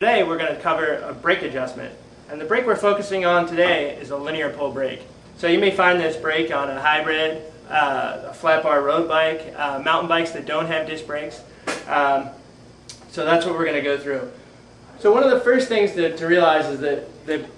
Today we're going to cover a brake adjustment, and the brake we're focusing on today is a linear pull brake. So you may find this brake on a hybrid, a flat bar road bike, mountain bikes that don't have disc brakes. So that's what we're going to go through. So one of the first things to realize is that the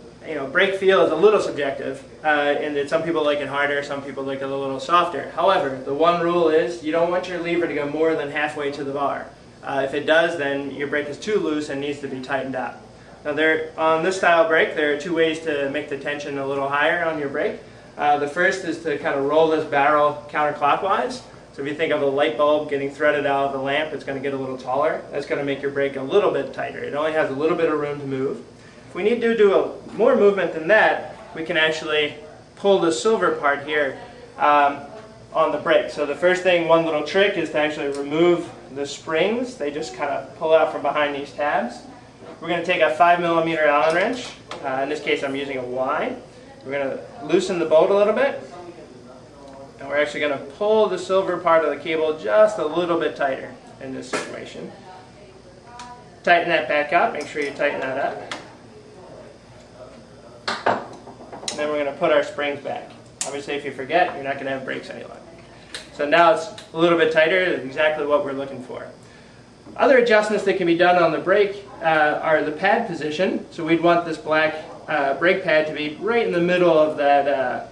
brake feel is a little subjective, and that some people like it harder, some people like it a little softer. However, the one rule is you don't want your lever to go more than halfway to the bar. If it does, then your brake is too loose and needs to be tightened up. Now on this style brake, there are two ways to make the tension a little higher on your brake. The first is to kind of roll this barrel counterclockwise. So if you think of a light bulb getting threaded out of the lamp, it's going to get a little taller. That's going to make your brake a little bit tighter. It only has a little bit of room to move. If we need to do more movement than that, we can actually pull the silver part here on the brake. So the first thing, one little trick, is to actually remove the springs. They just kind of pull out from behind these tabs. We're going to take a 5mm Allen wrench. In this case I'm using a Y. We're going to loosen the bolt a little bit, and we're actually going to pull the silver part of the cable just a little bit tighter in this situation. Tighten that back up. Make sure you tighten that up. And then we're going to put our springs back. Obviously if you forget, you're not going to have brakes any longer. So now it's a little bit tighter, exactly what we're looking for. Other adjustments that can be done on the brake are the pad position. So we'd want this black brake pad to be right in the middle of that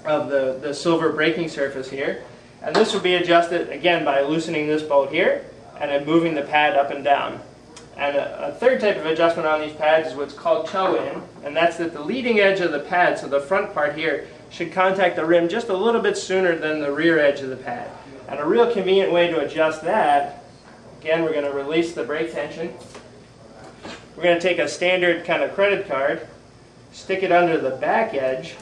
of the silver braking surface here. And this will be adjusted again by loosening this bolt here and then moving the pad up and down. And a third type of adjustment on these pads is what's called toe-in, and that's that the leading edge of the pad, so the front part here, should contact the rim just a little bit sooner than the rear edge of the pad. And a real convenient way to adjust that, again, we're going to release the brake tension. We're going to take a standard kind of credit card, stick it under the back edge.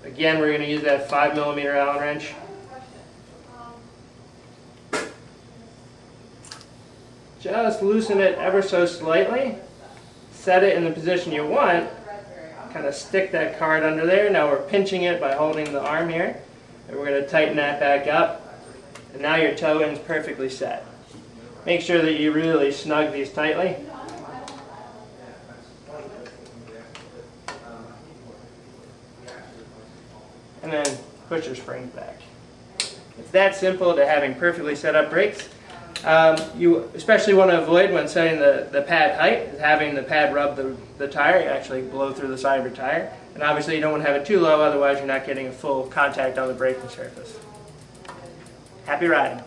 Again, we're going to use that 5mm Allen wrench. Just loosen it ever so slightly. Set it in the position you want. Kind of stick that card under there. Now we're pinching it by holding the arm here. And we're going to tighten that back up. And now your toe-in is perfectly set. Make sure that you really snug these tightly. And then push your springs back. It's that simple to having perfectly set up brakes. You especially want to avoid when setting the pad height, is having the pad rub the tire, actually blow through the side of your tire. And obviously you don't want to have it too low, otherwise you're not getting a full contact on the braking surface. Happy riding!